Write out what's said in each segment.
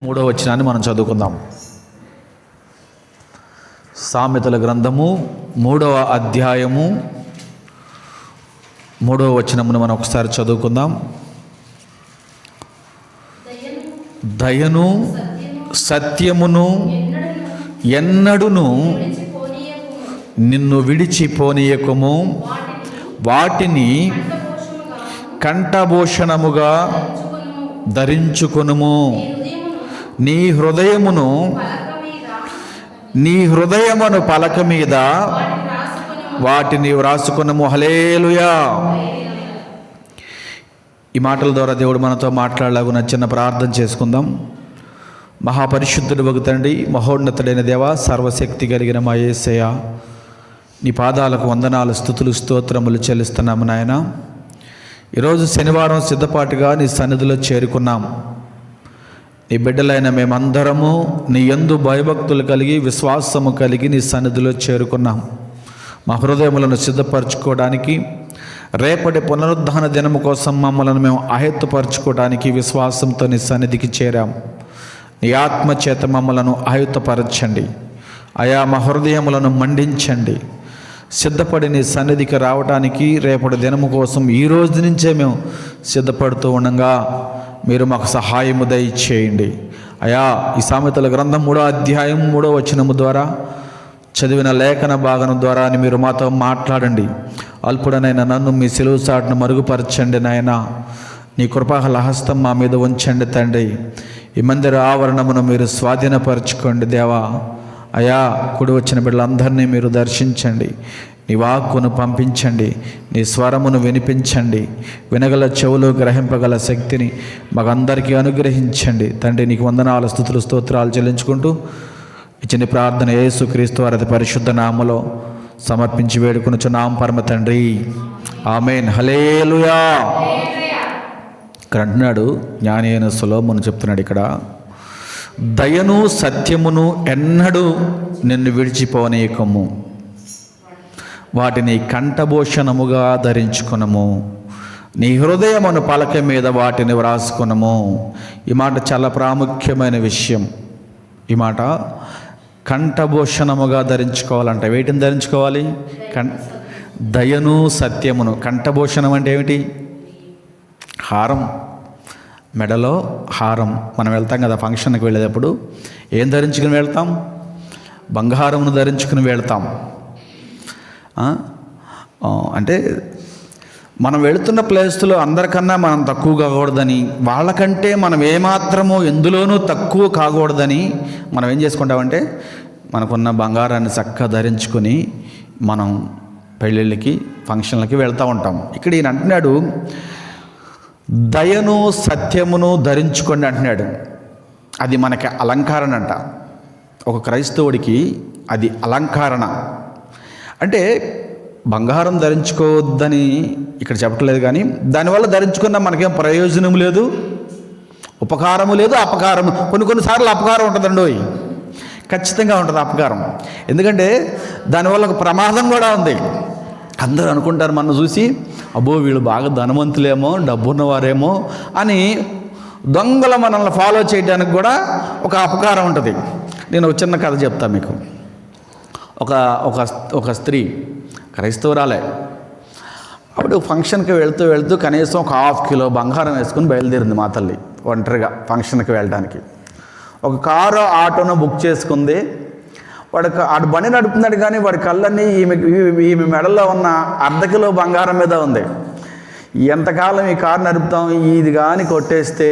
3వ వచనాన్ని మనం చదువుకుందాం. సామెతల గ్రంథము 3వ అధ్యాయము 3వ వచనమును మనం ఒకసారి చదువుకుందాం. దయను సత్యమును ఎన్నడును నిన్ను విడిచిపోనీయకుము, వాటిని కంఠభూషణముగా ధరించుకొనుము. నీ హృదయమును పలక మీద వాటిని వ్రాసుకొనుము. హల్లెలూయా. ఈ మాటల ద్వారా దేవుడు మనతో మాట్లాడలాగున చిన్న ప్రార్థన చేసుకుందాం. మహాపరిశుద్ధుడు వగు తండ్రి, మహోన్నతుడైన దేవ, సర్వశక్తి కలిగిన మా యేసయ్య, నీ పాదాలకు వందనాలు, స్తుతులు, స్తోత్రములు చెల్లిస్తున్నాము నాయన. ఈరోజు శనివారం సిద్ధపాటుగా నీ సన్నిధిలో చేరుకున్నాం. నీ బిడ్డలైన మేమందరము నీ యందు భయభక్తులు కలిగి విశ్వాసము కలిగి నీ సన్నిధిలో చేరుకున్నాం. మా హృదయములను సిద్ధపరచుకోవడానికి, రేపటి పునరుద్ధాన దినము కోసం మమ్మల్ని మేము ఆయుత్తపరచుకోవడానికి విశ్వాసంతో నీ సన్నిధికి చేరాం. నీ ఆత్మ చేత మమ్మలను ఆయుత్తపరచండి అయా. మా హృదయములను మండించండి. సిద్ధపడి నీ సన్నిధికి రావడానికి రేపటి దినము కోసం ఈ రోజు నుంచే మేము సిద్ధపడుతూ ఉండగా మీరు మాకు సహాయము దయచేయండి అయా. ఈ సామెతల గ్రంథం 3వ అధ్యాయం 3వ వచనము ద్వారా చదివిన లేఖన భాగం ద్వారా మీరు మాతో మాట్లాడండి. అల్పుడనైనా నన్ను మీ సిలువ చాటును మరుగుపరచండి నాయన. నీ కృపాహల హస్తం మా మీద ఉంచండి తండ్రి. ఈ మందిర ఆవరణమును మీరు స్వాధీనపరచుకోండి దేవా. అయా, కూడి వచ్చిన బిడ్డలందరినీ మీరు దర్శించండి. నీ వాక్కును పంపించండి. నీ స్వరమును వినిపించండి. వినగల చెవులు, గ్రహింపగల శక్తిని మాకందరికీ అనుగ్రహించండి తండ్రి. నీకు వందనాలు, స్తుతులు, స్తోత్రాలు చెల్లించుకుంటూ ఇచ్చిన ప్రార్థన యేసుక్రీస్తు వారి పరిశుద్ధ నామములో సమర్పించి వేడుకొనుచున్నాం పరమ తండ్రి, ఆమేన్. హల్లెలూయా. ఇక్కడ అంటున్నాడు జ్ఞాని అయిన సొలొమోను చెప్తున్నాడు ఇక్కడ, దయను సత్యమును ఎన్నడూ నిన్ను విడిచిపోనీయకము, వాటిని కంఠభూషణముగా ధరించుకునము, నీ హృదయమును పలక మీద వాటిని వ్రాసుకునము. ఈ మాట చాలా ప్రాముఖ్యమైన విషయం. ఈ మాట కంఠభూషణముగా ధరించుకోవాలంట. వేటిని ధరించుకోవాలి? దయను సత్యమును. కంఠభూషణం అంటే ఏమిటి? హారం, మెడలో హారం. మనం వెళ్తాం కదా ఫంక్షన్కి వెళ్ళేటప్పుడు, ఏం ధరించుకుని వెళ్తాం? బంగారమును ధరించుకుని వెళ్తాం. అంటే మనం వెళుతున్న ప్లేస్లో అందరికన్నా మనం తక్కువ కాకూడదని, వాళ్ళకంటే మనం ఏమాత్రమో ఎందులోనూ తక్కువ కాకూడదని మనం ఏం చేసుకుంటామంటే మనకున్న బంగారాన్ని చక్కగా ధరించుకొని మనం పెళ్ళిళ్ళకి, ఫంక్షన్లకి వెళ్తూ ఉంటాం. ఇక్కడ ఈయన అంటున్నాడు, దయను సత్యమును ధరించుకోండి అంటున్నాడు. అది మనకి అలంకరణ అంట. ఒక క్రైస్తవుడికి అది అలంకరణ. అంటే బంగారం ధరించుకోవద్దని ఇక్కడ చెప్పట్లేదు, కానీ దానివల్ల ధరించుకున్న మనకేం ప్రయోజనం లేదు, ఉపకారము లేదు, అపకారము. కొన్నిసార్లు అపకారం ఉంటుందండి, ఖచ్చితంగా ఉంటుంది అపకారం. ఎందుకంటే దానివల్ల ఒక ప్రమాదం కూడా ఉంది. అందరూ అనుకుంటారు మన చూసి, అబ్బో వీళ్ళు బాగా ధనవంతులేమో, డబ్బున్నవారేమో అని దొంగల మనల్ని ఫాలో చేయడానికి కూడా ఒక అపకారం ఉంటుంది. నేను ఒక చిన్న కథ చెప్తాను మీకు. ఒక స్త్రీ క్రైస్తవురాలే. అప్పుడు ఫంక్షన్కి వెళ్తూ కనీసం ఒక 1/2 కిలో బంగారం వేసుకుని బయలుదేరింది మా తల్లి ఒంటరిగా ఫంక్షన్కి వెళ్ళడానికి. ఒక కారు, ఆటోను బుక్ చేసుకుంది. ఆడు బండి నడుపుతున్నాడు, కానీ వాడి కళ్ళన్నీ ఈమె మెడలో ఉన్న 1/2 కిలో బంగారం మీద ఉంది. ఎంతకాలం ఈ కారు నడుపుతాం, ఇది కానీ కొట్టేస్తే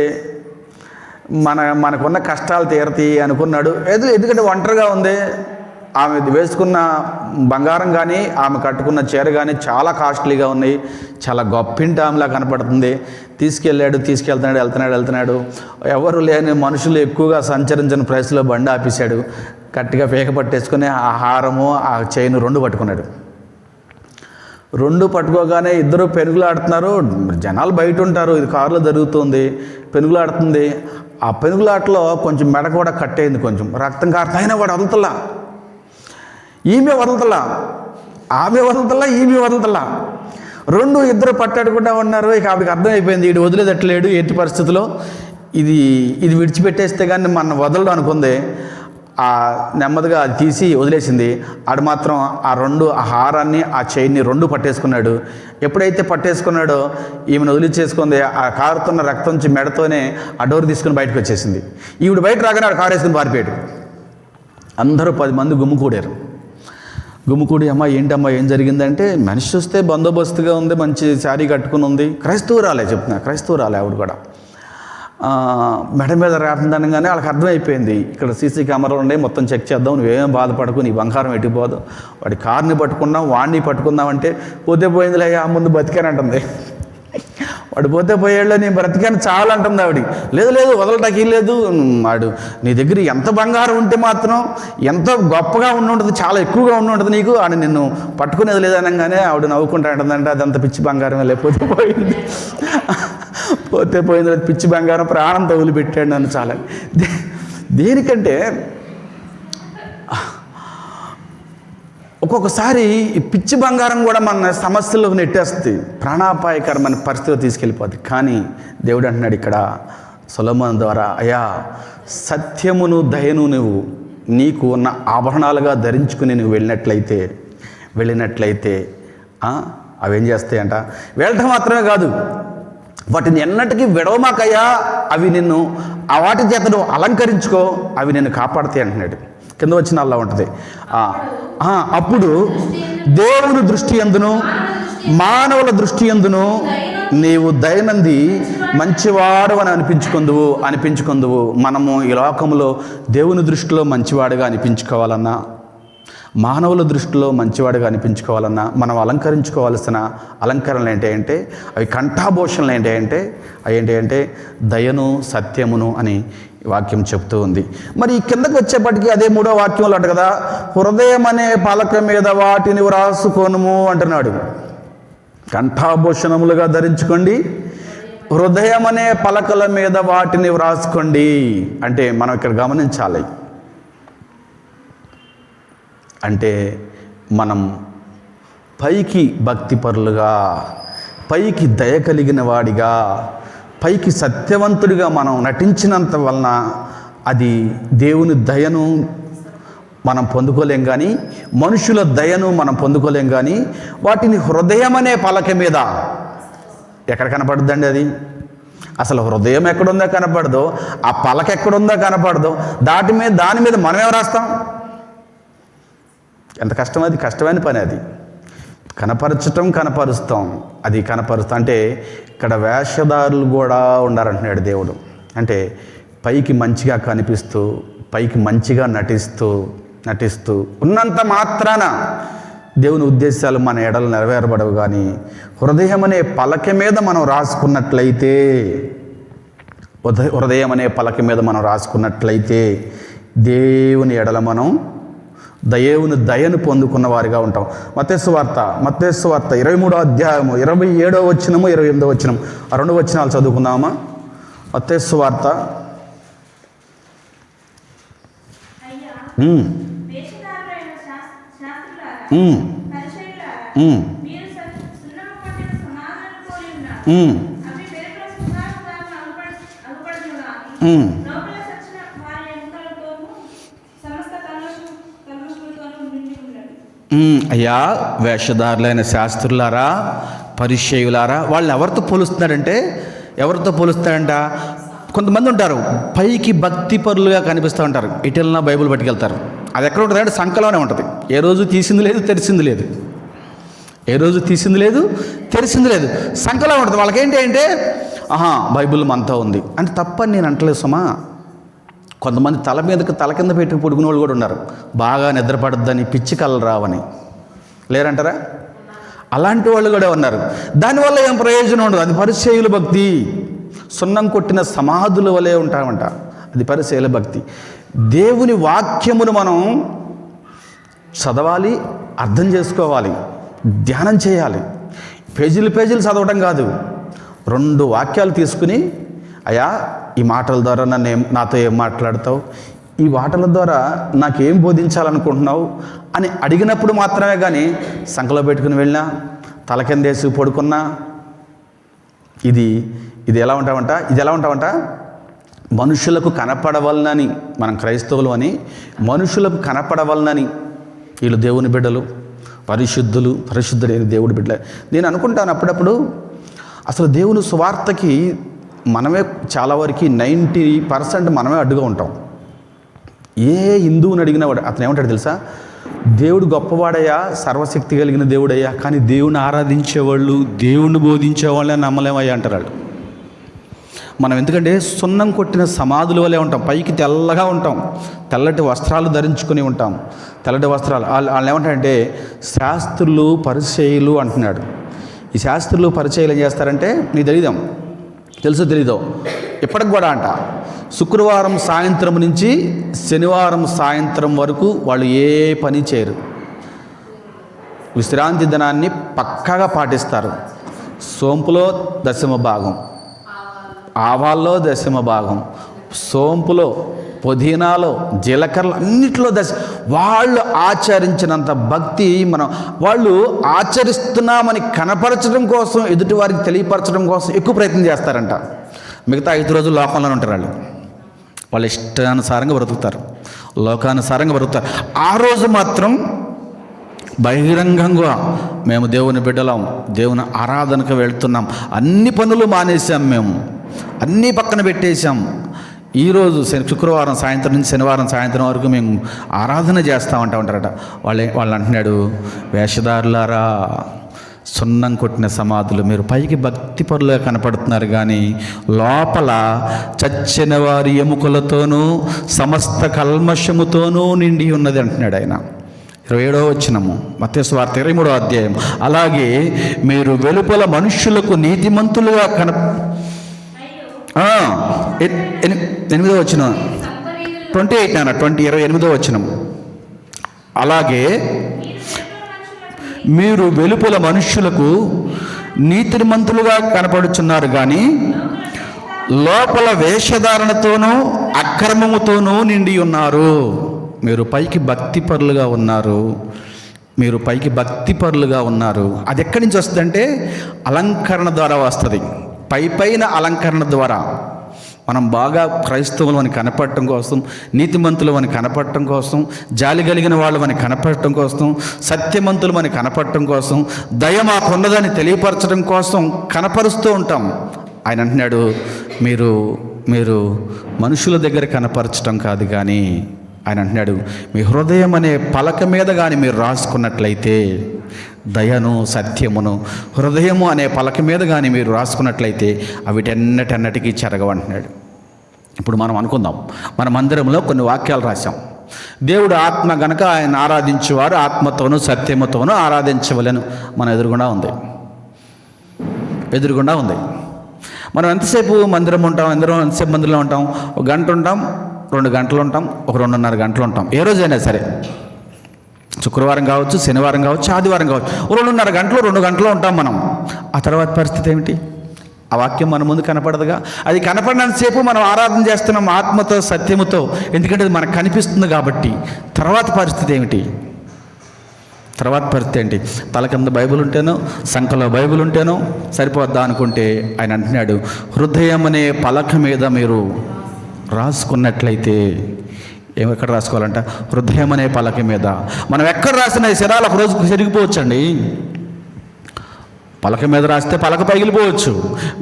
మనకున్న కష్టాలు తీరతాయి అనుకున్నాడు. ఎందుకంటే ఒంటరిగా ఉంది. ఆమె వేసుకున్న బంగారం కానీ, ఆమె కట్టుకున్న చీర కానీ చాలా కాస్ట్లీగా ఉన్నాయి. చాలా గొప్పింటి ఆమెలా కనపడుతుంది. వెళ్తున్నాడు. ఎవరు లేని మనుషులు ఎక్కువగా సంచరించిన ప్లేస్లో బండి ఆపేశాడు. గట్టిగా పీక పట్టేసుకుని ఆ హారము, ఆ చైను 2 పట్టుకున్నాడు. 2 పట్టుకోగానే ఇద్దరు పెనుగులాడుతున్నారు. జనాలు బయట ఉంటారు, ఇది కారులో జరుగుతుంది, పెనుగులాడుతుంది. ఆ పెనుగులాటలో కొంచెం మెడ కూడా కట్టయింది, కొంచెం రక్తం కారుతా. అయినా వాడు వదలతలా, ఈమె వదలతలా, ఆమె వదలతలా, ఈమె వదలతలా. ఇద్దరు పట్టాడుకుంటా ఉన్నారు. ఇక ఆవిడకి అర్థమైపోయింది, వీడు వదిలేదట్లేడు ఎట్టి పరిస్థితిలో. ఇది ఇది విడిచిపెట్టేస్తే కానీ మన వదలడం అనుకుంది. నెమ్మదిగా అది తీసి వదిలేసింది. ఆడు మాత్రం ఆ హారాన్ని ఆ చైన్ని రెండు పట్టేసుకున్నాడు. ఎప్పుడైతే పట్టేసుకున్నాడో ఈమెను వదిలిచేసుకుంది. ఆ కారుతున్న రక్తం నుంచి మెడతోనే ఆ డోర్ తీసుకుని బయటకు వచ్చేసింది. ఈవిడ బయట రాగానే ఆడు కారు వేసుకుని పారిపోయాడు. అందరూ 10 మంది గుమ్ముకూడారు. గుమ్ముకూడి అమ్మ ఏంటమ్మా ఏం జరిగిందంటే, మనిషి చూస్తే బందోబస్తుగా ఉంది, మంచి శారీ కట్టుకుని ఉంది, క్రైస్తవురాలే చెప్తున్నా, క్రైస్తవురాలే ఆవిడ కూడా. మెడ మీద రాకుందనగానే వాళ్ళకి అర్థమైపోయింది, ఇక్కడ సీసీ కెమెరాలు ఉన్నాయి, మొత్తం చెక్ చేద్దాం, నువ్వేం బాధపడకు, నీ బంగారం ఎట్టిపోదు, వాడి కార్ని పట్టుకున్నాం, వాడిని పట్టుకుందామంటే పోతే పోయిందిలే ముందు బతికానంటుంది. వాడు పోతే పోయేళ్ళు నేను బ్రతికాను చాలా అంటుంది ఆవిడ. లేదు లేదు వదలటానికి లేదు, వాడు నీ దగ్గర ఎంత బంగారం ఉంటే మాత్రం ఎంత గొప్పగా ఉంటుంది, చాలా ఎక్కువగా ఉంటుంది నీకు, ఆడు నిన్ను పట్టుకునేది లేదనగానే ఆవిడ నవ్వుకుంటా ఉంటుందంటే అదంత పిచ్చి బంగారం లేకపోతే పోయింది, పోతే పోయింది, పిచ్చి బంగారం ప్రాణం తగులుపెట్టాడు నన్ను చాలా. దేనికంటే ఒక్కొక్కసారి ఈ పిచ్చి బంగారం కూడా మన సమస్యలకు నెట్టేస్తుంది, ప్రాణాపాయకరమైన పరిస్థితిలో తీసుకెళ్ళిపోతుంది. కానీ దేవుడు అంటున్నాడు ఇక్కడ సొలొమోను ద్వారా, అయ్యా సత్యమును దయను నువ్వు నీకు ఉన్న ఆభరణాలుగా ధరించుకుని నువ్వు వెళ్ళినట్లయితే అవేం చేస్తాయంట, వెళ్ళటం మాత్రమే కాదు వాటిని ఎన్నటికీ విడవమాకయ్యా, అవి నిన్ను ఆ వాటి చేత నువ్వు అలంకరించుకో, అవి నిన్ను కాపాడుతాయి అంటున్నాడు. కింద వచ్చిన అలా ఉంటుంది. అప్పుడు దేవుని దృష్టి యందును మానవుల దృష్టి యందును నీవు దైనంది మంచివాడు అని అనిపించుకుందువు. మనము ఈ లోకంలో దేవుని దృష్టిలో మంచివాడుగా అనిపించుకోవాలన్నా, మానవుల దృష్టిలో మంచివాడుగా అనిపించుకోవాలన్నా మనం అలంకరించుకోవాల్సిన అలంకరణలు ఏంటంటే, అవి కంఠాభూషణలు ఏంటంటే దయను సత్యమును అని వాక్యం చెప్తూ ఉంది. మరి కిందకు వచ్చేప్పటికీ అదే 3వ వాక్యంలో అంట కదా, హృదయం అనే పలక మీద వాటిని వ్రాసుకోనుము అంటున్నాడు. కంఠాభూషణములుగా ధరించుకోండి, హృదయం అనే పలకల మీద వాటిని వ్రాసుకోండి అంటే మనం ఇక్కడ గమనించాలి. అంటే మనం పైకి భక్తిపరులుగా, పైకి దయ కలిగిన వాడిగా, పైకి సత్యవంతుడిగా మనం నటించినంత వలన అది దేవుని దయను మనం పొందుకోలేం, కానీ మనుషుల దయను మనం పొందుకోలేం. కానీ వాటిని హృదయం అనే పలక మీద ఎక్కడ కనపడుద్దండి? అది అసలు హృదయం ఎక్కడుందో కనపడదో, ఆ పలక ఎక్కడుందో కనపడదో, దాని మీద మనం ఏం రాస్తాం? ఎంత కష్టం, అది కష్టమైన పని. అది కనపరుస్తాం, అది కనపరుస్తాం. అంటే ఇక్కడ వేషధారులు కూడా ఉండాలంటున్నాడు దేవుడు. అంటే పైకి మంచిగా కనిపిస్తూ, పైకి మంచిగా నటిస్తూ ఉన్నంత మాత్రాన దేవుని ఉద్దేశాలు మన ఎడలు నెరవేరబడవు. కానీ హృదయం అనే పలక మీద మనం రాసుకున్నట్లయితే, దేవుని ఎడల మనం దయను పొందుకున్న వారిగా ఉంటాం. మత్తయి సువార్త 23వ అధ్యాయము 27వ వచనము 28వ వచనం, ఆ 2 వచనాలు చదువుకుందామా? మత్తయి సువార్త అయ్యా వేషధారులైన శాస్త్రులారా, పరిచయులారా, వాళ్ళు ఎవరితో పోలుస్తున్నాడంట? కొంతమంది ఉంటారు పైకి భక్తి పరులుగా కనిపిస్తూ ఉంటారు, ఇటెల్నా బైబిల్ పట్టుకెళ్తారు. అది ఎక్కడ ఉంటుంది అంటే సంకలోనే ఉంటుంది. ఏ రోజు తీసింది లేదు, తెరిసింది లేదు, సంకలో ఉంటుంది. వాళ్ళకేంటి అంటే బైబిల్ మనతో ఉంది అంటే తప్పని నేను అంటలేదు సుమా. కొంతమంది తల కింద పెట్టి పడుకునే వాళ్ళు కూడా ఉన్నారు, బాగా నిద్రపడద్దని, పిచ్చి కళ్ళు రావని. లేరంటారా? అలాంటి వాళ్ళు కూడా ఉన్నారు. దానివల్ల ఏం ప్రయోజనం ఉండదు. అది పరిచయుల భక్తి. సున్నం కొట్టిన సమాధుల వలె ఉంటామంట, అది పరిచయుల భక్తి. దేవుని వాక్యమును మనం చదవాలి, అర్థం చేసుకోవాలి, ధ్యానం చేయాలి. పేజీలు చదవటం కాదు. 2 వాక్యాలు తీసుకుని, అయ్యా ఈ మాటల ద్వారా నాతో ఏం మాట్లాడతావు, ఈ మాటల ద్వారా నాకేం బోధించాలనుకుంటున్నావు అని అడిగినప్పుడు మాత్రమే. కానీ సంకలో పెట్టుకుని వెళ్ళినా, తల కిందేసి పడుకున్నా, ఇది ఎలా ఉంటామంట మనుషులకు కనపడవలనని, మనం క్రైస్తవులు అని మనుషులకు కనపడవలనని వీళ్ళు దేవుని బిడ్డలు, పరిశుద్ధుడైన దేవుడి బిడ్డలు. నేను అనుకుంటాను అప్పుడప్పుడు అసలు దేవుని సువార్తకి మనమే చాలా వరకు 90% మనమే అడ్డుగా ఉంటాం. ఏ హిందువుని అడిగినా వాడు అతను ఏమంటాడు తెలుసా? దేవుడు గొప్పవాడయ్యా, సర్వశక్తి కలిగిన దేవుడయ్యా, కానీ దేవుని ఆరాధించేవాళ్ళు, దేవుణ్ణి బోధించేవాళ్ళని నమ్మలేమయ్యా అంటారు వాళ్ళు. మనం ఎందుకంటే సున్నం కొట్టిన సమాధుల వల్లే ఉంటాం. పైకి తెల్లగా ఉంటాం, తెల్లటి వస్త్రాలు ధరించుకొని ఉంటాం, తెల్లటి వస్త్రాలు. వాళ్ళు ఏమంటారంటే శాస్త్రులు పరిచయులు అంటున్నాడు. ఈ శాస్త్రులు పరిచయులు ఏం చేస్తారంటే, నీకు తెలుసో తెలీదో, ఇప్పటికి కూడా అంట శుక్రవారం సాయంత్రం నుంచి శనివారం సాయంత్రం వరకు వాళ్ళు ఏ పని చేయరు. విశ్రాంతి దినాన్ని పక్కాగా పాటిస్తారు. సోంపులో 10వ భాగం, ఆవాల్లో 10వ భాగం, సోంపులో, పుదీనాలో, జీలకర్రలో, అన్నిట్లో వాళ్ళు ఆచరించినంత భక్తి వాళ్ళు ఆచరిస్తున్నామని కనపరచడం కోసం, ఎదుటివారికి తెలియపరచడం కోసం ఎక్కువ ప్రయత్నం చేస్తారంట. మిగతా 5 రోజులు లోకంలోనే ఉంటారు. వాళ్ళు ఇష్టానుసారంగా బ్రతుకుతారు, లోకానుసారంగా బ్రతుకుతారు. ఆ రోజు మాత్రం బహిరంగంగా మేము దేవుని బిడ్డలం, దేవుని ఆరాధనకు వెళ్తున్నాం, అన్ని పనులు మానేసాం, మేము అన్నీ పక్కన పెట్టేశాం, ఈరోజు శుక్రవారం సాయంత్రం నుంచి శనివారం సాయంత్రం వరకు మేము ఆరాధన చేస్తామంటా ఉంటారట. వాళ్ళు అంటున్నాడు, వేషధారులారా, సున్నం కొట్టిన సమాధులు, మీరు పైకి భక్తి పరులుగా కనపడుతున్నారు కానీ లోపల చచ్చిన వారి ఎముకలతోనూ సమస్త కల్మషముతోనూ నిండి ఉన్నది అంటున్నాడు ఆయన. 27వ వచనము, మత్తయి సువార్త 23వ అధ్యాయం. అలాగే మీరు వెలుపల మనుష్యులకు నీతిమంతులుగా 8వ వచనం, 28వ వచనం. అలాగే మీరు వెలుపల మనుష్యులకు నీతిమంతులుగా కనపడుచున్నారు కానీ లోపల వేషధారణతోనూ అక్రమముతోనూ నిండి ఉన్నారు. మీరు పైకి భక్తిపరులుగా ఉన్నారు. అది ఎక్కడి నుంచి వస్తుందంటే అలంకరణ ద్వారా వస్తుంది. పైన అలంకరణ ద్వారా మనం బాగా క్రైస్తవులు అని కనపడటం కోసం, నీతిమంతులు అని కనపడటం కోసం, జాలి కలిగిన వాళ్ళు అని కనపడటం కోసం, సత్యమంతులు అని కనపడటం కోసం, దయ మాకున్నదని తెలియపరచడం కోసం కనపరుస్తూ ఉంటాం. ఆయన అంటున్నాడు, మీరు మనుషుల దగ్గర కనపరచడం కాదు కానీ, ఆయన అంటున్నాడు, మీ హృదయం అనే పలక మీద కానీ మీరు రాసుకున్నట్లయితే, దయను సత్యమును హృదయము అనే పలక మీద కానీ మీరు రాసుకున్నట్లయితే అవిటెన్నటికి చెరగవంటున్నాడు. ఇప్పుడు మనం అనుకుందాం, మన మందిరంలో కొన్ని వాక్యాలు రాశాం. దేవుడు ఆత్మ గనక ఆయన ఆరాధించేవారు ఆత్మతోనూ సత్యముతోనూ ఆరాధించవలెను మన ఎదురుగుండా ఉంది. మనం ఎంతసేపు మందిరం ఉంటాం, ఎంతసేపు మందిరంలో ఉంటాం? 1 గంట ఉంటాం, 2 గంటలు ఉంటాం, 2.5 గంటలు ఉంటాం. ఏ రోజైనా సరే, శుక్రవారం కావచ్చు, శనివారం కావచ్చు, ఆదివారం కావచ్చు, 2.5 గంటలు 2 గంటలు ఉంటాం మనం. ఆ తర్వాత పరిస్థితి ఏమిటి? ఆ వాక్యం మన ముందు కనపడదుగా. అది కనపడినంతసేపు మనం ఆరాధన చేస్తున్నాం ఆత్మతో సత్యముతో, ఎందుకంటే అది మనకు కనిపిస్తుంది కాబట్టి. తర్వాత పరిస్థితి ఏంటి? తల కింద బైబిల్ ఉంటేనో, సంకలో బైబిల్ ఉంటేనో సరిపోద్దా అనుకుంటే, ఆయన అంటున్నాడు, హృదయం అనే పలక మీద మీరు రాసుకున్నట్లయితే. ఎక్కడ రాసుకోవాలంట? హృదయం అనే పలక మీద. మనం ఎక్కడ రాసిన ఈ శరాలు ఒక రోజు చెరిగిపోవచ్చండి. పలక మీద రాస్తే పలక పగిలిపోవచ్చు,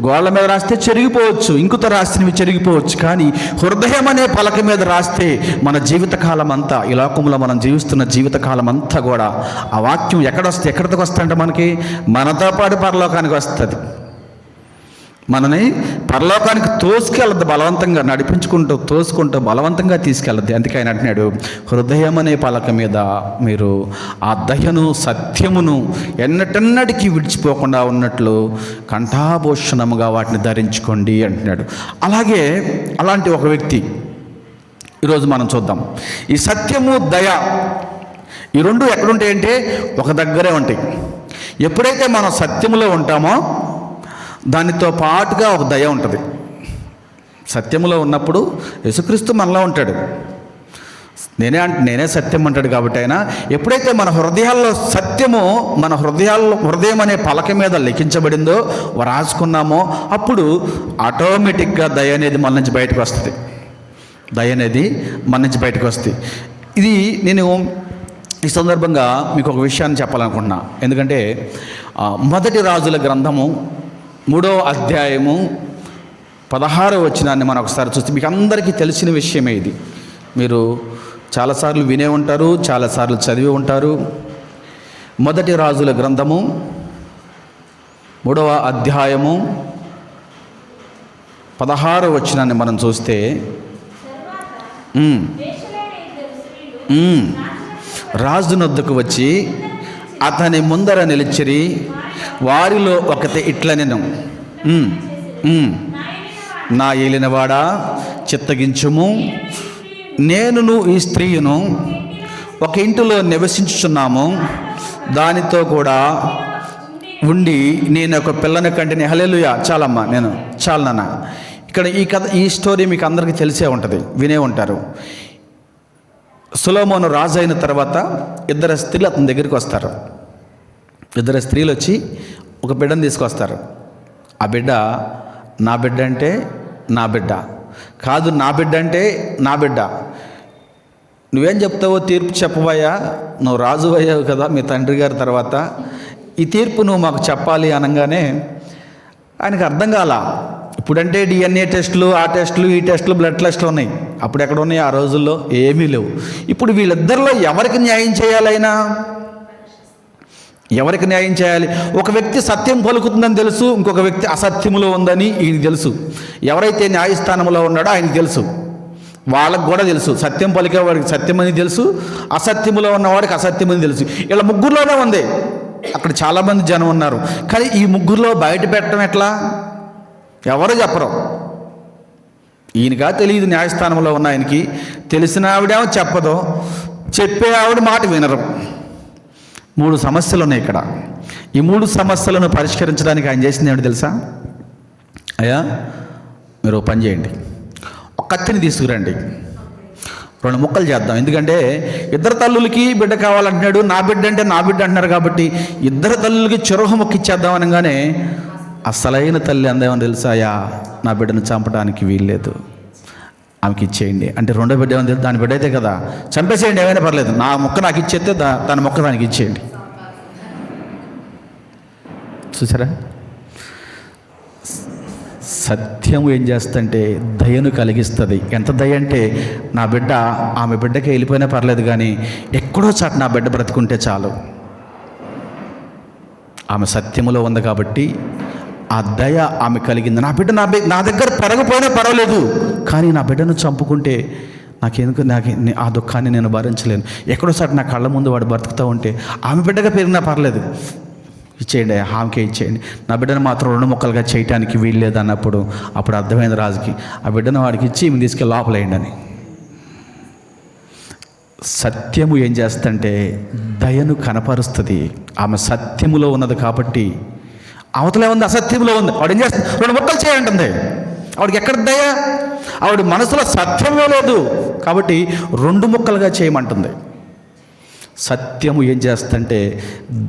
గోళ్ళ మీద రాస్తే చెరిగిపోవచ్చు, ఇంకుతో రాసినవి చెరిగిపోవచ్చు. కానీ హృదయం అనే పలక మీద రాస్తే మన జీవితకాలం అంతా, ఈ లోకంలో మనం జీవిస్తున్న జీవితకాలం అంతా కూడా ఆ వాక్యం ఎక్కడికి వస్తుందంటే మనతో పాటు పరలోకానికి వస్తుంది. మనని పరలోకానికి తోసుకెళ్ళద్దు, బలవంతంగా తోసుకుంటూ బలవంతంగా తీసుకెళ్ళద్దు. అందుకే ఆయన అంటున్నాడు, హృదయం అనే పలక మీద మీరు ఆ దయను సత్యమును ఎన్నటన్నటికీ విడిచిపోకుండా ఉన్నట్లు కంఠాభూషణముగా వాటిని ధరించుకోండి అంటున్నాడు. అలాంటి ఒక వ్యక్తి ఈరోజు మనం చూద్దాం. ఈ సత్యము, దయ, ఈ రెండు ఎక్కడుంటాయంటే ఒక దగ్గరే ఉంటాయి. ఎప్పుడైతే మనం సత్యములో ఉంటామో దానితో పాటుగా ఒక దయ ఉంటుంది. సత్యములో ఉన్నప్పుడు యేసుక్రీస్తు మనలో ఉంటాడు. నేనే సత్యం అంటాడు. కాబట్టి ఆయన ఎప్పుడైతే మన హృదయాల్లో సత్యము మన హృదయం అనే పలక మీద లిఖించబడిందో రాసుకున్నామో అప్పుడు ఆటోమేటిక్గా దయ అనేది మన నుంచి బయటకు వస్తుంది. దయ అనేది మన నుంచి బయటకు వస్తుంది. ఇది నేను ఈ సందర్భంగా మీకు ఒక విషయాన్ని చెప్పాలనుకుంటున్నా. ఎందుకంటే మొదటి రాజుల గ్రంథము 3వ అధ్యాయము 16వ వచనాన్ని మనం ఒకసారి చూస్తే మీకు అందరికీ తెలిసిన విషయమే. ఇది మీరు చాలాసార్లు వినే ఉంటారు, చాలాసార్లు చదివి ఉంటారు. మొదటి రాజుల గ్రంథము 3వ అధ్యాయము 16వ వచనాన్ని మనం చూస్తే రాజునొద్దకు వచ్చి అతని ముందర నిలిచిరి. వారిలో ఒకటి ఇట్లనెను, నా ఏలినవాడా చిత్తగించుము, నేనును ఈ స్త్రీయును ఒక ఇంటిలో నివసించుచున్నాము, దానితో కూడా ఉండి నేను ఒక పిల్లని కంటిని. హల్లెలూయా. చాలమ్మా, నేను చాలు నాన్న. ఇక్కడ ఈ స్టోరీ మీకు అందరికీ తెలిసే ఉంటుంది, వినే ఉంటారు. సొలొమోను రాజు అయిన తర్వాత 2 స్త్రీలు అతని దగ్గరికి వస్తారు. 2 స్త్రీలు వచ్చి ఒక బిడ్డను తీసుకొస్తారు. ఆ బిడ్డ నా బిడ్డ అంటే నా బిడ్డ కాదు, నా బిడ్డ అంటే నా బిడ్డ. నువ్వేం చెప్తావో తీర్పు చెప్పవయ్యా, నువ్వు రాజు అయ్యావు కదా మీ తండ్రి గారి తర్వాత, ఈ తీర్పు నువ్వు మాకు చెప్పాలి అనగానే ఆయనకు అర్థం కాల. ఇప్పుడంటే DNA టెస్టులు, ఆ టెస్టులు, ఈ టెస్టులు, బ్లడ్ టెస్టులు ఉన్నాయి. అప్పుడు ఎక్కడ ఉన్నాయి? ఆ రోజుల్లో ఏమీ లేవు. ఇప్పుడు వీళ్ళిద్దరిలో ఎవరికి న్యాయం చేయాలైనా? ఎవరికి న్యాయం చేయాలి? ఒక వ్యక్తి సత్యం పలుకుతుందని తెలుసు, ఇంకొక వ్యక్తి అసత్యములో ఉందని ఈయనకి తెలుసు. ఎవరైతే న్యాయస్థానంలో ఉన్నాడో ఆయనకు తెలుసు, వాళ్ళకు కూడా తెలుసు. సత్యం పలికేవాడికి సత్యమని తెలుసు, అసత్యములో ఉన్నవాడికి అసత్యమని తెలుసు. ఇలా ముగ్గురులోనే ఉంది. అక్కడ చాలామంది జనం ఉన్నారు. కానీ ఈ ముగ్గురులో బయట పెట్టడం ఎట్లా? ఎవరు చెప్పరు. ఈయనగా తెలియదు, న్యాయస్థానంలో ఉన్న ఆయనకి తెలిసిన ఆవిడేమో చెప్పదు, చెప్పే ఆవిడ మాట వినరు. 3 సమస్యలు ఉన్నాయి ఇక్కడ. ఈ 3 సమస్యలను పరిష్కరించడానికి ఆయన చేసింది ఏమిటి తెలుసా? అయ్యా మీరు పని చేయండి, ఒక కత్తిని తీసుకురండి, 2 ముక్కలు చేద్దాం. ఎందుకంటే 2 తల్లులకి బిడ్డ కావాలంటున్నాడు, నా బిడ్డ అంటే నా బిడ్డ అంటున్నారు. కాబట్టి 2 తల్లులకి చెరువు ముక్కిచ్చేద్దాం అనగానే అసలైన తల్లి అందేమని తెలుసా? అయ్యా నా బిడ్డను చంపడానికి వీల్లేదు, ఆమెకి ఇచ్చేయండి అంటే. 2వ బిడ్డ ఏమని తెలుసు? దాని బిడ్డ అయితే కదా, చంపేసేయండి, ఏమైనా పర్లేదు, నా మొక్క నాకు ఇచ్చేస్తే తన మొక్క దానికి ఇచ్చేయండి. చూసారా? సత్యం ఏం చేస్తుంటే దయను కలిగిస్తుంది. ఎంత దయ అంటే, నా బిడ్డ ఆమె బిడ్డకి వెళ్ళిపోయినా పర్లేదు, కానీ ఎక్కడో చాటు నా బిడ్డ బ్రతుకుంటే చాలు. ఆమె సత్యములో ఉంది కాబట్టి ఆ దయ ఆమె కలిగింది. నా బిడ్డ నా దగ్గర పెరగపోయినా పర్వాలేదు, కానీ నా బిడ్డను చంపుకుంటే ఆ దుఃఖాన్ని నేను భరించలేను. ఎక్కడోసారి నా కళ్ళ ముందు వాడు బ్రతుకుతూ ఉంటే ఆమె బిడ్డగా పెరిగినా పర్లేదు, ఇచ్చేయండి, ఆమెకే ఇచ్చేయండి, నా బిడ్డను మాత్రం 2 ముక్కలుగా చేయటానికి వీల్లేదు అన్నప్పుడు అప్పుడు అర్థమైంది రాజుకి, ఆ బిడ్డను వాడికి ఇచ్చి ఈమె తీసుకెళ్ళి లోపలేయండి అని. సత్యము ఏం చేస్తుంటే దయను కనపరుస్తుంది. ఆమె సత్యములో ఉన్నది కాబట్టి. అవతలే ఉంది, అసత్యంలో ఉంది. వాడు ఏం చేస్తుంది? 2 ముక్కలు చేయంటుంది. ఆవిడకి ఎక్కడ దయ? ఆవిడ మనసులో సత్యంలో లేదు కాబట్టి 2 ముక్కలుగా చేయమంటుంది. సత్యము ఏం చేస్తుంటే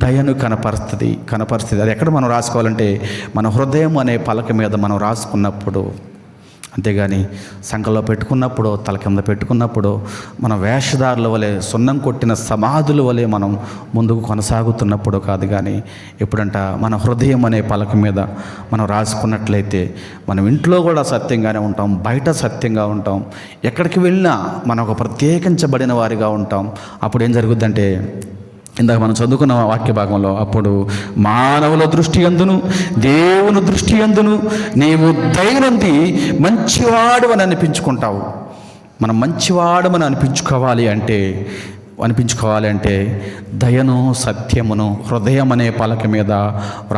దయను కనపరుస్తుంది. అది ఎక్కడ మనం రాసుకోవాలంటే మన హృదయం అనే పలక మీద మనం రాసుకున్నప్పుడు. అంతేగాని సంకల్లో పెట్టుకున్నప్పుడు, తల కింద పెట్టుకున్నప్పుడు మన వేషధారుల వలె, సున్నం కొట్టిన సమాధుల వలె మనం ముందుకు కొనసాగుతున్నప్పుడు కాదు. కానీ ఎప్పుడంట మన హృదయం అనే పలక మీద మనం రాసుకున్నట్లయితే మనం ఇంట్లో కూడా సత్యంగానే ఉంటాం, బయట సత్యంగా ఉంటాం, ఎక్కడికి వెళ్ళినా మనం ఒక ప్రత్యేకించబడిన వారిగా ఉంటాం. అప్పుడు ఏం జరుగుద్దంటే, ఇందాక మనం చదువుకున్న వాక్య భాగంలో, అప్పుడు మానవుల దృష్టి యందును దేవుని దృష్టి యందును నీవు దయనుంది మంచివాడు అని అనిపించుకుంటావు. మనం మంచివాడు అని అనిపించుకోవాలి అంటే దయను సత్యమును హృదయం అనే పలక మీద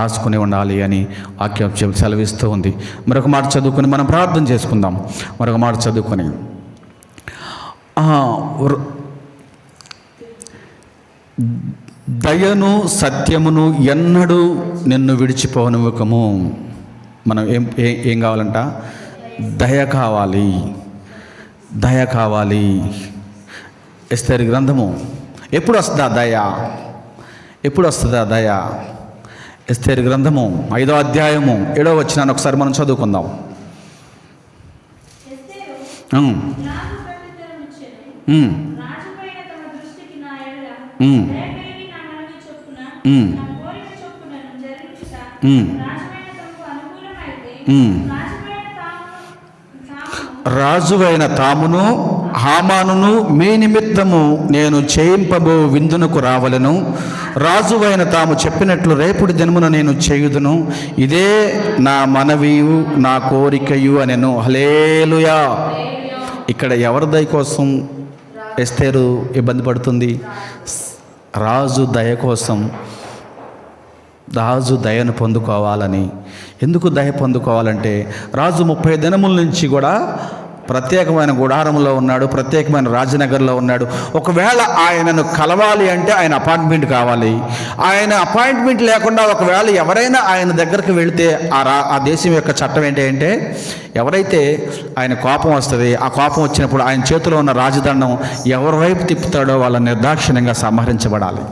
రాసుకుని ఉండాలి అని వాక్యం సెలవిస్తూ ఉంది. మరొక మాట చదువుకొని మనం ప్రార్థన చేసుకుందాం. మరొక మాట చదువుకొని, దయను సత్యమును ఎన్నడూ నిన్ను విడిచిపోనివ్వకము. మనం ఏం కావాలంట? దయ కావాలి. ఎస్తేరు గ్రంథము. ఎప్పుడు వస్తుందా దయ? ఎప్పుడు వస్తుందా దయ? ఎస్తేరు గ్రంథము 5వ అధ్యాయము 7వ వచనాన్ని ఒకసారి మనం చదువుకుందాం. రాజువైన తామును హామానును మీ నిమిత్తము నేను చేయింపబో విందునకు రావలను. రాజువైన తాము చెప్పినట్లు రేపుడి దినమున నేను చేయుదును. ఇదే నా మనవియు నా కోరికయు అనెను. హల్లెలూయా. ఇక్కడ ఎవరి దయ కోసం ఎస్తేరు ఇబ్బంది పడుతుంది? రాజు దయ కోసం. రాజు దయను పొందుకోవాలని. ఎందుకు దయ పొందుకోవాలంటే రాజు 30 దినముల నుంచి కూడా ప్రత్యేకమైన గుడారంలో ఉన్నాడు, ప్రత్యేకమైన రాజనగర్లో ఉన్నాడు. ఒకవేళ ఆయనను కలవాలి అంటే ఆయన అపాయింట్మెంట్ కావాలి. ఆయన అపాయింట్మెంట్ లేకుండా ఒకవేళ ఎవరైనా ఆయన దగ్గరికి వెళితే ఆ దేశం యొక్క చట్టం ఏంటి అంటే, ఎవరైతే ఆయన కోపం వస్తుంది, ఆ కోపం వచ్చినప్పుడు ఆయన చేతిలో ఉన్న రాజదండం ఎవరి వైపు తిప్పుతాడో వాళ్ళ నిర్దాక్షిణ్యంగా సంహరించబడాలి.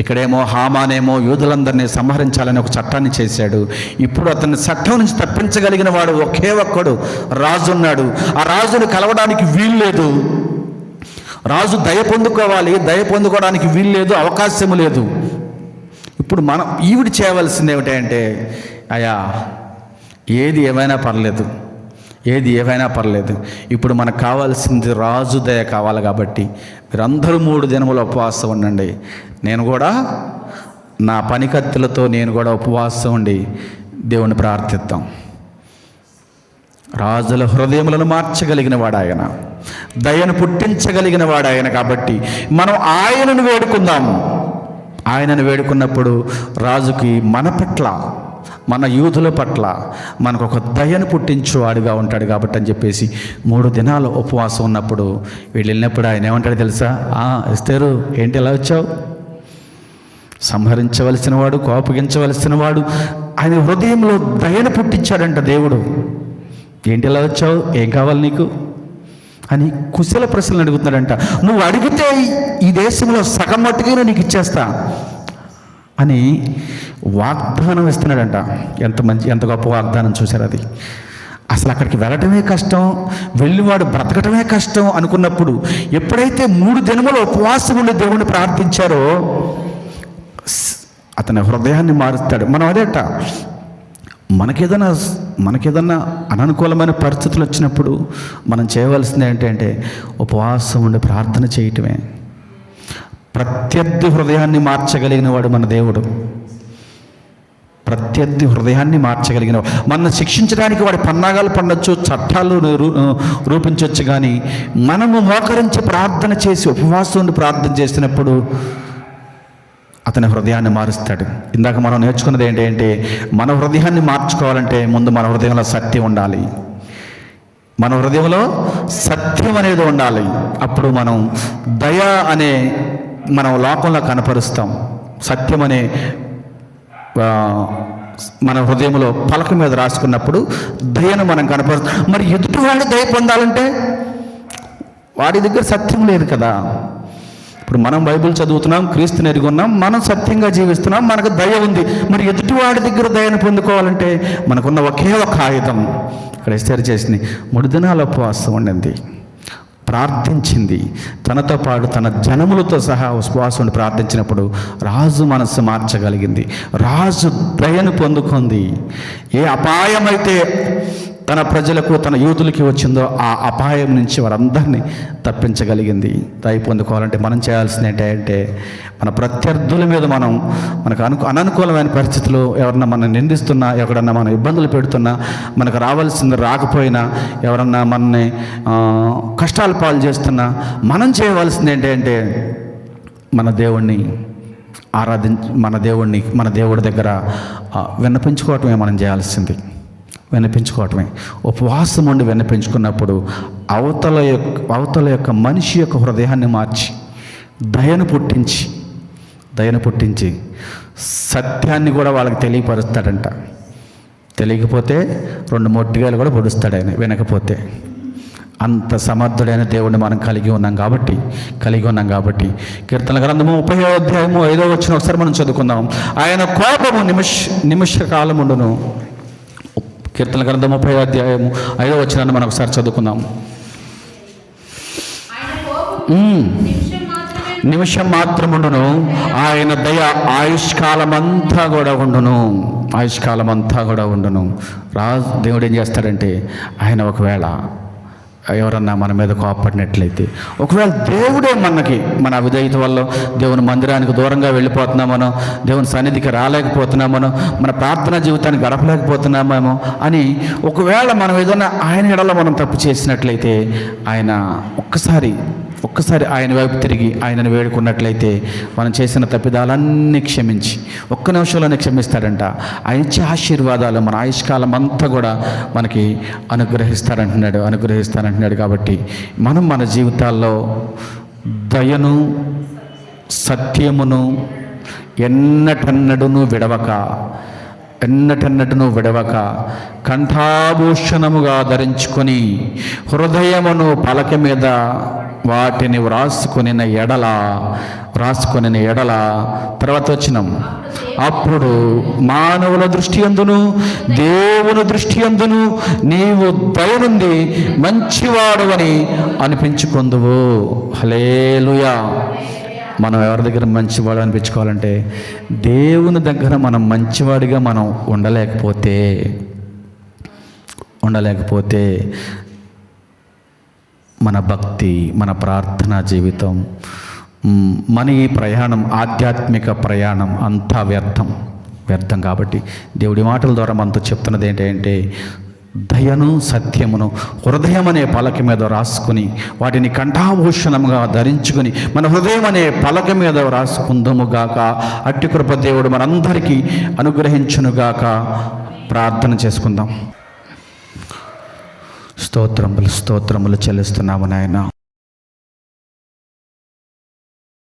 ఇక్కడేమో హామానేమో యూదులందరినీ సంహరించాలని ఒక చట్టాన్ని చేశాడు. ఇప్పుడు అతన్ని చట్టం నుంచి తప్పించగలిగిన వాడు ఒకే ఒక్కడు రాజు ఉన్నాడు. ఆ రాజును కలవడానికి వీలు లేదు. రాజు దయ పొందుకోవాలి, దయ పొందుకోవడానికి వీలు లేదు, అవకాశము లేదు. ఇప్పుడు మనం ఈవిడ చేయవలసింది ఏమిటంటే, అయ్యా ఏది ఏమైనా పర్లేదు, ఇప్పుడు మనకు కావాల్సింది రాజు దయ కావాలి. కాబట్టి మీరందరూ 3 దినములు ఉపవాసం ఉండండి. నేను కూడా నా పనికత్తులతో నేను కూడా ఉపవాసం ఉండి దేవుని ప్రార్థిద్దాం. రాజుల హృదయములను మార్చగలిగిన వాడు ఆయన, దయను పుట్టించగలిగిన వాడు ఆయన. కాబట్టి మనం ఆయనను వేడుకుందాము. ఆయనను వేడుకున్నప్పుడు రాజుకి మన పట్ల, మన యూదుల పట్ల మనకు ఒక దయను పుట్టించువాడుగా ఉంటాడు. కాబట్టి అని చెప్పేసి 3 దినాలు ఉపవాసం ఉన్నప్పుడు వీళ్ళు వెళ్ళినప్పుడు ఆయన ఏమంటాడు తెలుసా? ఎస్తేరు ఏంటి ఎలా వచ్చావు? సంహరించవలసిన వాడు, కోపగించవలసిన వాడు ఆయన హృదయంలో దయను పుట్టించాడంట దేవుడు. ఏంటి ఎలా వచ్చావు? ఏం కావాలి నీకు అని కుశల ప్రశ్నలు అడుగుతున్నాడంట. నువ్వు అడిగితే ఈ దేశంలో సగం మట్టుకైనా నీకు ఇచ్చేస్తా అని వాగ్దానం ఇస్తున్నాడంట. ఎంత గొప్ప వాగ్దానం చూశారు అది. అసలు అక్కడికి వెళ్ళటమే కష్టం, వెళ్ళివాడు బ్రతకటమే కష్టం అనుకున్నప్పుడు ఎప్పుడైతే 3 దినములు ఉపవాసం ఉండి దేవుణ్ణి ప్రార్థించారో అతని హృదయాన్ని మారుస్తాడు. మనం అదేట మనకేదన్నా అననుకూలమైన పరిస్థితులు వచ్చినప్పుడు మనం చేయవలసింది ఏంటంటే ఉపవాసం ఉండి ప్రార్థన చేయటమే. ప్రత్యర్థి హృదయాన్ని మార్చగలిగిన వాడు మన దేవుడు. ప్రత్యర్థి హృదయాన్ని మార్చగలిగిన వాడు. మనల్ని శిక్షించడానికి వాడి పన్నాగాలు పండొచ్చు, చట్టాలు రూపించవచ్చు. కానీ మనము మోకరించి ప్రార్థన చేసి ఉపవాసం ఉండి ప్రార్థన చేసినప్పుడు అతని హృదయాన్ని మారుస్తాడు. ఇందాక మనం నేర్చుకున్నది ఏంటంటే, మన హృదయాన్ని మార్చుకోవాలంటే ముందు మన హృదయంలో సత్యం ఉండాలి. మన హృదయంలో సత్యం అనేది ఉండాలి. అప్పుడు మనం దయ అనే మనం లోకంలో కనపరుస్తాం. సత్యం అనే మన హృదయంలో పలక మీద రాసుకున్నప్పుడు దయను మనం కనపరుస్తాం. మరి ఎదుటి వాళ్ళు దయ పొందాలంటే వాడి దగ్గర సత్యం లేదు కదా. ఇప్పుడు మనం బైబిల్ చదువుతున్నాం, క్రీస్తుని ఎరిగి ఉన్నాం, మనం సత్యంగా జీవిస్తున్నాం, మనకు దయ ఉంది. మరి ఎదుటివాడి దగ్గర దయను పొందుకోవాలంటే మనకున్న ఒకే ఒక ఆయుధం ఇక్కడ ఎస్తేరు చేసింది. 3 దినాల ఉపవాసం ఉండింది, ప్రార్థించింది. తనతో పాటు తన జనములతో సహా ఉపవాసం ప్రార్థించినప్పుడు రాజు మనస్సు మార్చగలిగింది. రాజు దయను పొందుకుంది. ఏ అపాయమైతే తన ప్రజలకు, తన యూదులకి వచ్చిందో ఆ అపాయం నుంచి వారందరినీ తప్పించగలిగింది. దయ పొందుకోవాలంటే మనం చేయాల్సింది ఏంటంటే, మన ప్రత్యర్థుల మీద మనకు అననుకూలమైన పరిస్థితులు ఎవరన్నా మనం నిందిస్తున్నా, ఎవరన్నా మనం ఇబ్బందులు పెడుతున్నా, మనకు రావాల్సింది రాకపోయినా, ఎవరన్నా మనని కష్టాల పాలు చేస్తున్నా, మనం చేయవలసింది ఏంటంటే మన దేవుణ్ణి మన దేవుడి దగ్గర విన్నపించుకోవటమే మనం చేయాల్సింది. విన్నపించుకోవటమే. ఉపవాసం ఉండి విన్నపించుకున్నప్పుడు అవతల యొక్క మనిషి యొక్క హృదయాన్ని మార్చి దయను పుట్టించి సత్యాన్ని కూడా వాళ్ళకి తెలియపరుస్తాడంట. తెలియకపోతే 2 మొట్టిగాలు కూడా పొడుస్తాడు ఆయన. వినకపోతే అంత సమర్థుడైన దేవుడిని మనం కలిగి ఉన్నాం కాబట్టి కీర్తన గ్రంథము 30వ అధ్యాయము 5వ వచనం ఒకసారి మనం చదువుకుందాం. ఆయన కోపము నిమిష కాలముండును. కీర్తన గ్రంథం 30వ అధ్యాయము 5వ వచనాన్ని మనం ఒకసారి చదువుకుందాం. నిమిషం మాత్రముండును, ఆయన దయ ఆయుష్కాలమంతా కూడా ఉండును. దేవుడు ఏం చేస్తాడంటే, ఆయన ఒకవేళ ఎవరన్నా మన మీద కోపపడినట్లయితే, ఒకవేళ దేవుడే మన అవిధేయత వల్ల దేవుని మందిరానికి దూరంగా వెళ్ళిపోతున్నామనో, దేవుని సన్నిధికి రాలేకపోతున్నామనో, మన ప్రార్థనా జీవితాన్ని గడపలేకపోతున్నామేమో అని ఒకవేళ మనం ఏదైనా ఆయన ఎడల మనం తప్పు చేసినట్లయితే, ఆయన ఒక్కసారి ఆయన వైపు తిరిగి ఆయనను వేడుకున్నట్లయితే మనం చేసిన తప్పిదాలన్నీ క్షమించి ఒక్క నిమిషంలోనే క్షమిస్తాడంట. ఆయన ఇచ్చే ఆశీర్వాదాలు మన ఆయుష్కాలం అంతా కూడా మనకి అనుగ్రహిస్తానంటున్నాడు. కాబట్టి మనం మన జీవితాల్లో దయను, సత్యమును ఎన్నటన్నడును విడవక కంఠాభూషణముగా ధరించుకొని హృదయమును పలక మీద వాటిని వ్రాసుకొనిన ఎడల తర్వాత వచనం, అప్పుడు మానవుల దృష్టి యందును దేవుని దృష్టి యందును నీవు దయనుంది మంచివాడువని అనిపించుకొందువు. హల్లెలూయా. మనం ఎవరి దగ్గర మంచివాడు అనిపించుకోవాలంటే, దేవుని దగ్గర మనం మంచివాడిగా మనం ఉండలేకపోతే మన భక్తి, మన ప్రార్థనా జీవితం, మన ఈ ప్రయాణం, ఆధ్యాత్మిక ప్రయాణం అంతా వ్యర్థం. కాబట్టి దేవుడి మాటల ద్వారా మనతో చెప్తున్నది ఏంటంటే, దయను సత్యమును హృదయం అనే పలక మీద రాసుకుని వాటిని కంఠాభూషణముగా ధరించుకుని మన హృదయం అనే పలక మీద రాసుకుందుముగాక. అట్టి కృప దేవుడు మనందరికీ అనుగ్రహించునుగాక. ప్రార్థన చేసుకుందాం. స్తోత్రములు చెల్లిస్తున్నాము నాయన.